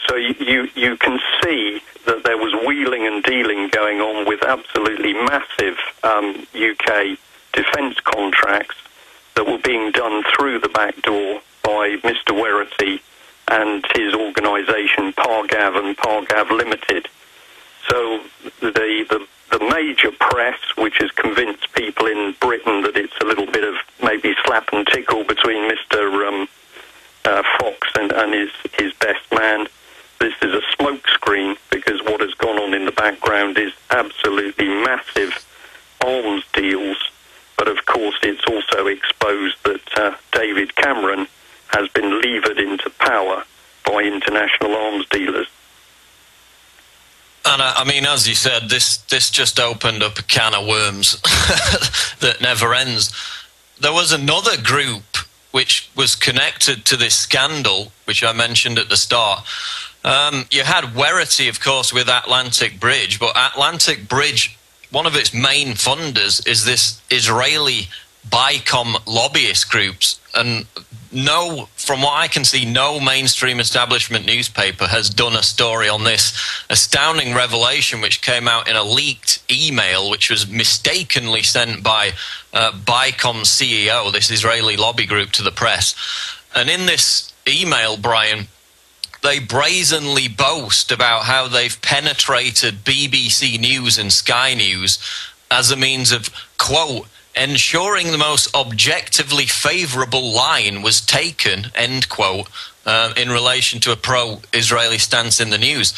So you can see that there was wheeling and dealing going on with absolutely massive UK defence contracts that were being done through the back door by Mr. Werrity and his organisation Pargav and Pargav Limited. So the major press, which has convinced people in Britain that it's a little bit of maybe slap and tickle between Mr. Fox and his best man, this is a smokescreen, because what has gone on in the background is absolutely massive arms deals. But of course, it's also exposed that David Cameron has been levered into power by international arms dealers. And I mean, as you said, this just opened up a can of worms that never ends. There was another group which was connected to this scandal, which I mentioned at the start. You had Werrity, of course, with Atlantic Bridge, but Atlantic Bridge, one of its main funders is this Israeli BICOM lobbyist groups. And no, from what I can see, no mainstream establishment newspaper has done a story on this astounding revelation, which came out in a leaked email, which was mistakenly sent by BICOM's CEO, this Israeli lobby group, to the press. And in this email, Brian, they brazenly boast about how they've penetrated BBC News and Sky News as a means of, quote, ensuring the most objectively favourable line was taken, end quote, in relation to a pro-Israeli stance in the news.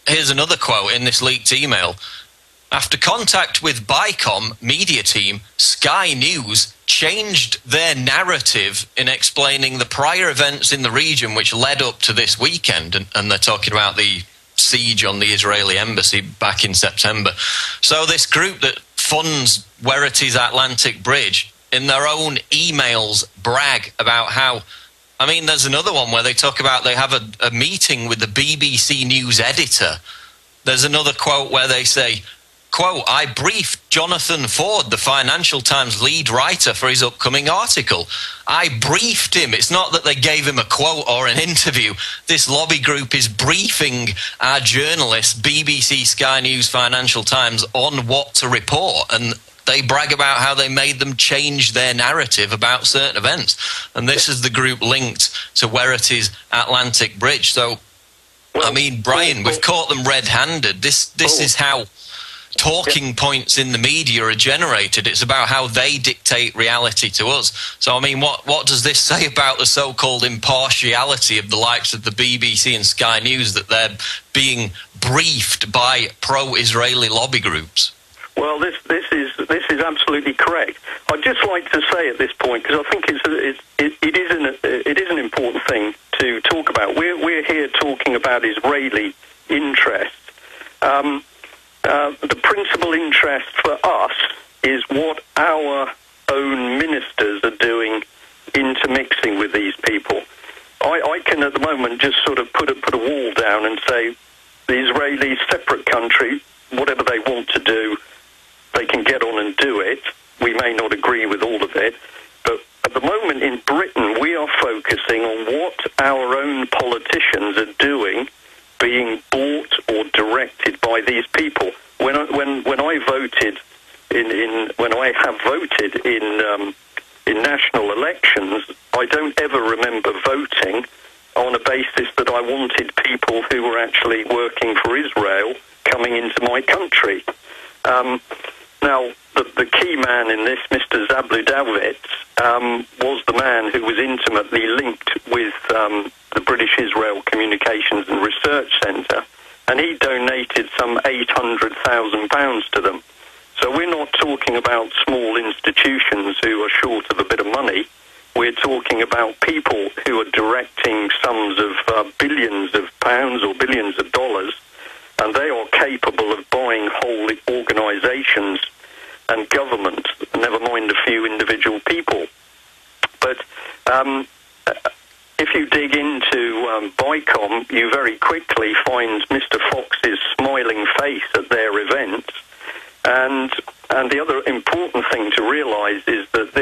Here's another quote in this leaked email. After contact with BICOM media team, Sky News changed their narrative in explaining the prior events in the region which led up to this weekend, and they're talking about the siege on the Israeli embassy back in September. So this group that funds Werrity's Atlantic Bridge, in their own emails, brag about how, I mean, there's another one where they talk about they have a meeting with the BBC News editor. There's another quote where they say, quote, I briefed Jonathan Ford, the Financial Times lead writer, for his upcoming article. I briefed him. It's not that they gave him a quote or an interview. This lobby group is briefing our journalists, BBC, Sky News, Financial Times, on what to report. And they brag about how they made them change their narrative about certain events. And this is the group linked to Werrity's Atlantic Bridge. So, I mean, Brian, we've caught them red-handed. This is how talking points in the media are generated. It's about how they dictate reality to us. So, I mean, what does this say about the so-called impartiality of the likes of the BBC and Sky News, that they're being briefed by pro-Israeli lobby groups? Well, this is absolutely correct. I'd just like to say at this point, because I think it is an important thing to talk about. We're here talking about Israeli interests. The principal interest for us is what our own ministers are doing, intermixing with these people. I can at the moment just sort of put a wall down and say the Israelis, separate country, whatever they want to do, they can get on and do it. We may not agree with all of it, but at the moment in Britain we are focusing on what our own politicians are doing, being bought or directed by these people. When I voted when I have voted in national elections, I don't ever remember voting on a basis that I wanted people who were actually working for Israel coming into my country. Now, the key man in this, Mr. Zabludowicz, was the man who was intimately linked with the British Israel Communications and Research Centre, and he donated some £800,000 to them. So we're not talking about small institutions who are short of a bit of money. We're talking about people who are directing sums of billions of pounds or billions of dollars, and they are capable of buying whole organisations and government, never mind a few individual people. But if you dig into BICOM, you very quickly find Mr. Fox's smiling face at their events. And the other important thing to realise is that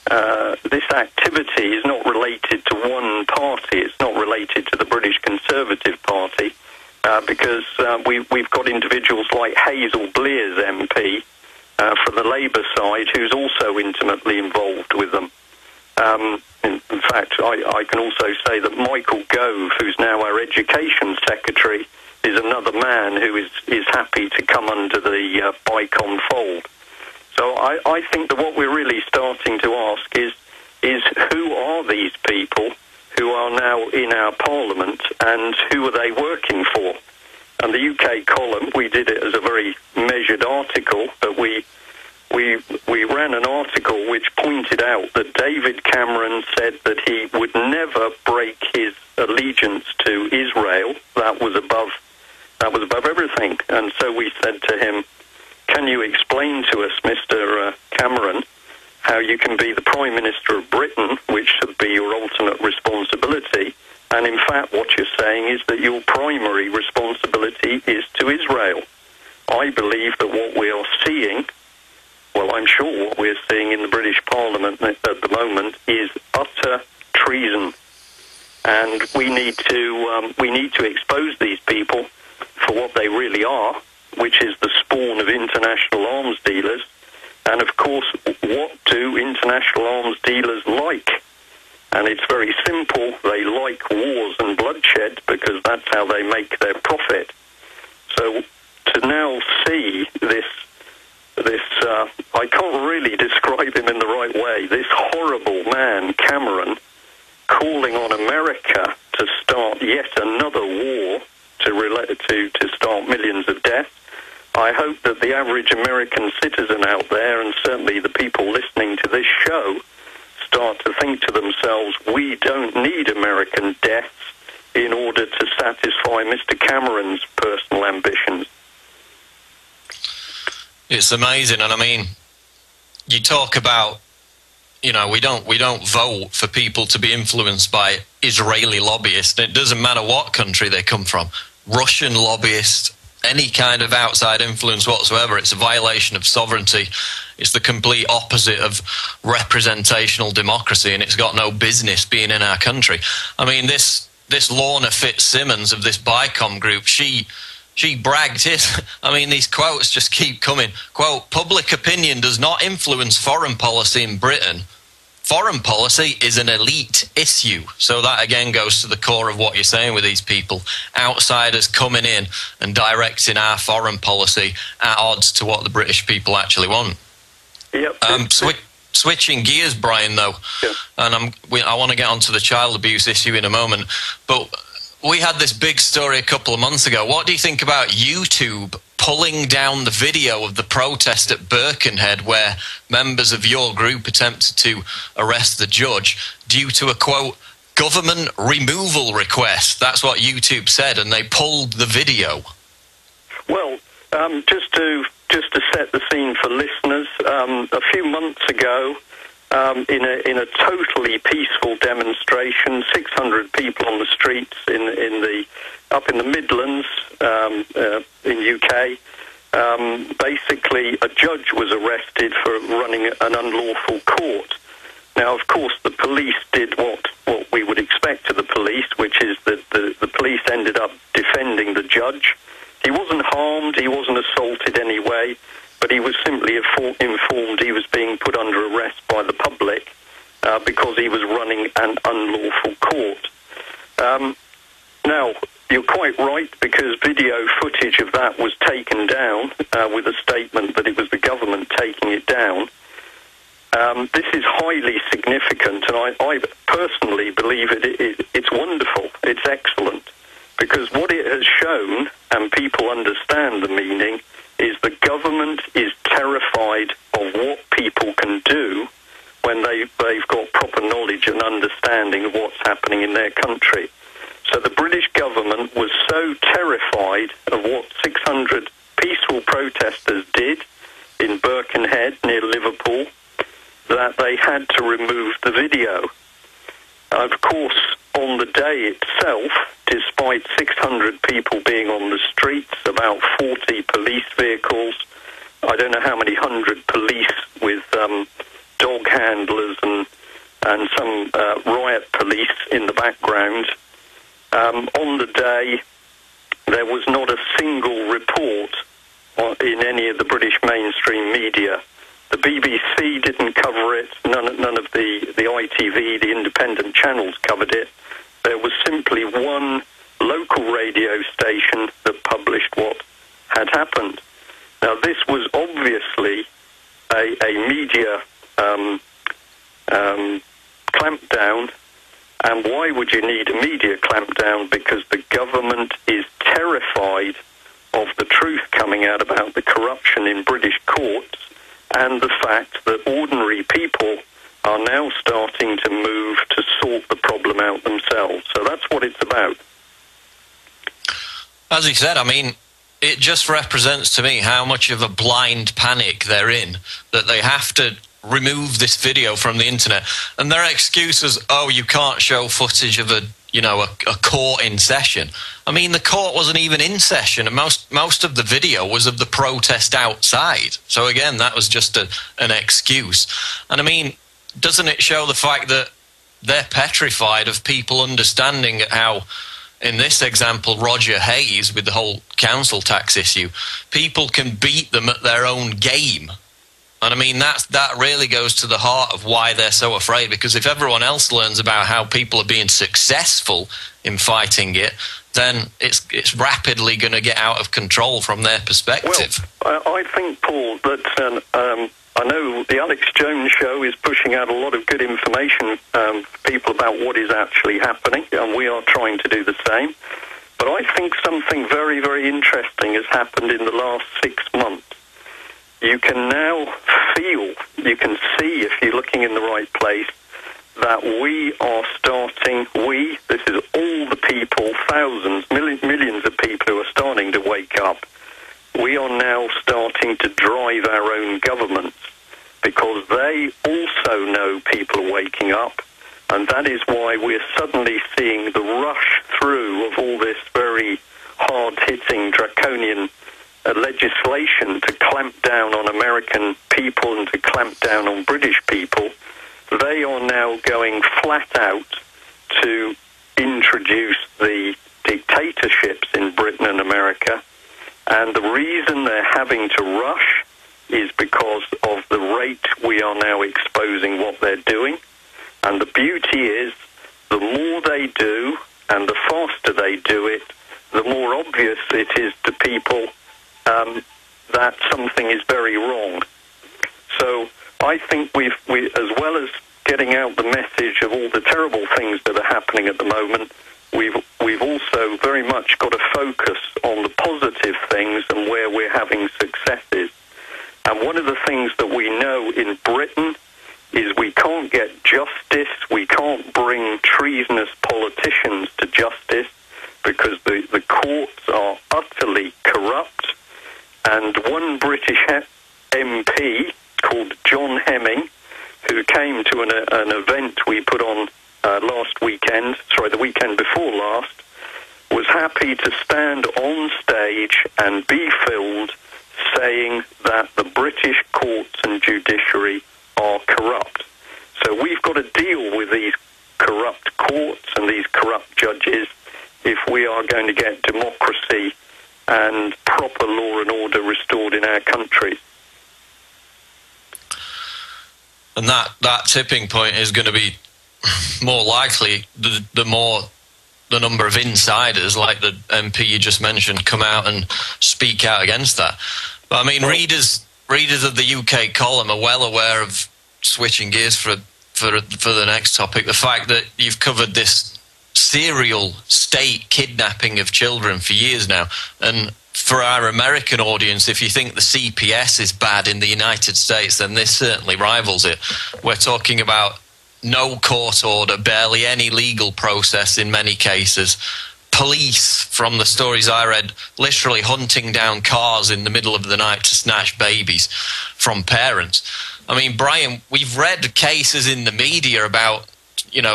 this activity is not related to one party. It's not related to the British Conservative Party, because we've got individuals like Hazel Blear's MP from the Labour side who's also intimately involved with them. In fact, I can also say that Michael Gove, who's now our Education Secretary, is another man who is happy to come under the BICOM fold. So I think that what we're really starting to ask is who are these people who are now in our Parliament, and who are they working for? And the UK column, we did it as a very measured article, but we ran an article which pointed out that David Cameron said that he would never break his allegiance to Israel. That was above everything. And so we said to him, can you explain to us, Mr. Cameron, how you can be the Prime Minister of Britain, which should be your ultimate responsibility, and in fact what you're saying is that your primary responsibility is to Israel? I believe that what we are seeing, well, I'm sure what we're seeing in the British Parliament at the moment is utter treason, and we need to expose these people for what they really are, which is the spawn of international arms dealers. And of course, what do international arms dealers like? And it's very simple. They like wars and bloodshed because that's how they make their profit. So to now see this I can't really describe him in the right way, this horrible man, Cameron, calling on America to start yet another war to start millions of deaths. I hope that the average American citizen out there, and certainly the people listening to this show, start to think to themselves, we don't need American deaths in order to satisfy Mr. Cameron's personal ambitions. It's amazing, and I mean, you talk about, you know, we don't vote for people to be influenced by Israeli lobbyists. It doesn't matter what country they come from. Russian lobbyists, any kind of outside influence whatsoever, it's a violation of sovereignty. It's the complete opposite of representational democracy, and it's got no business being in our country. I mean, this Lorna Fitzsimmons of this BICOM group, she bragged it. I mean, these quotes just keep coming. Quote, public opinion does not influence foreign policy in Britain. Foreign policy is an elite issue. So that again goes to the core of what you're saying with these people. Outsiders coming in and directing our foreign policy at odds to what the British people actually want. Yep. Switching gears, Brian, though, yeah. And I want to get onto the child abuse issue in a moment, but we had this big story a couple of months ago. What do you think about YouTube pulling down the video of the protest at Birkenhead where members of your group attempted to arrest the judge due to a, quote, government removal request? That's what YouTube said, and they pulled the video. Well, just to set the scene for listeners, a few months ago, in a totally peaceful demonstration, 600 people on the streets up in the Midlands in UK. Basically, a judge was arrested for running an unlawful court. Now, of course, the police did what we would expect of the police, which is that the police ended up defending the judge. He wasn't harmed, he wasn't assaulted anyway, but he was simply informed he was being put under arrest by the public because he was running an unlawful court. Now, you're quite right, because video footage of that was taken down with a statement that it was the government taking it down. This is highly significant, and I personally believe it's wonderful, it's excellent, because what it has shown, and people understand the meaning, is the government is terrified of what people can do when they've got proper knowledge and understanding of what's happening in their country. So the British government was so terrified of what 600 peaceful protesters did in Birkenhead near Liverpool that they had to remove the video. Of course, on the day itself, despite 600 people being on the streets, about 40 police vehicles, I don't know how many hundred police with dog handlers and some riot police in the background. On the day, there was not a single report in any of the British mainstream media. The BBC didn't cover it. None of the ITV, the independent channels, covered it. There was simply one local radio station that published what had happened. Now, this was obviously a media clampdown. And why would you need a media clampdown? Because the government is terrified of the truth coming out about the corruption in British courts and the fact that ordinary people are now starting to move to sort the problem out themselves. So that's what it's about. As he said, I mean, it just represents to me how much of a blind panic they're in, that they have to remove this video from the internet. And their excuse is, oh, you can't show footage of a court in session. I mean, the court wasn't even in session, and most of the video was of the protest outside. So again, that was just an excuse. And I mean, doesn't it show the fact that they're petrified of people understanding how, in this example, Roger Hayes with the whole council tax issue, people can beat them at their own game. And I mean, that really goes to the heart of why they're so afraid, because if everyone else learns about how people are being successful in fighting it, then it's rapidly going to get out of control from their perspective. Well, I think, Paul, that I know the Alex Jones Show is pushing out a lot of good information for people about what is actually happening, and we are trying to do the same. But I think something very, very interesting has happened in the last 6 months. You can now feel, you can see, if you're looking in the right place, that we are starting, this is all the people, thousands, millions of people who are starting to wake up. We are now starting to drive our own governments because they also know people are waking up, and that is why we're suddenly seeing the rush through of all this very hard-hitting, draconian legislation to clamp down on American people and to clamp down on British people. They are now going flat out to introduce the dictatorships in Britain and America, and the reason they're having to rush is because of the rate we are now exposing what they're doing. And the beauty is, the more they do and the faster they do it, the more obvious it is to people that something is very wrong. So I think we, as well as getting out the message of all the terrible things that are happening at the moment, we've also very much got to focus on the positive things and where we're having successes. And one of the things that we know in Britain is we can't get justice, we can't bring treasonous politicians to justice because the courts are utterly corrupt. And one British MP called John Hemming, who came to an event we put on the weekend before last, was happy to stand on stage and be filmed saying that the British courts and judiciary are corrupt. So we've got to deal with these corrupt courts and these corrupt judges if we are going to get democracy and proper law and order restored in our country. And that tipping point is going to be more likely the more the number of insiders, like the MP you just mentioned, come out and speak out against that. But I mean, readers of the UK column are well aware of, switching gears for the next topic, the fact that you've covered this serial state kidnapping of children for years now. And for our American audience, if you think the CPS is bad in the United States, then this certainly rivals it. We're talking about no court order, barely any legal process in many cases. Police, from the stories I read, literally hunting down cars in the middle of the night to snatch babies from parents. I mean, Brian, we've read cases in the media about,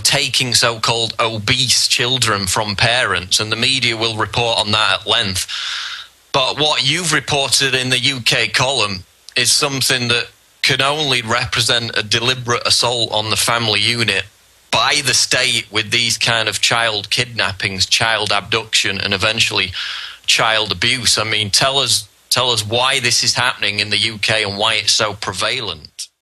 taking so-called obese children from parents, and the media will report on that at length. But what you've reported in the UK column is something that can only represent a deliberate assault on the family unit by the state with these kind of child kidnappings, child abduction, and eventually child abuse. I mean, tell us why this is happening in the UK and why it's so prevalent.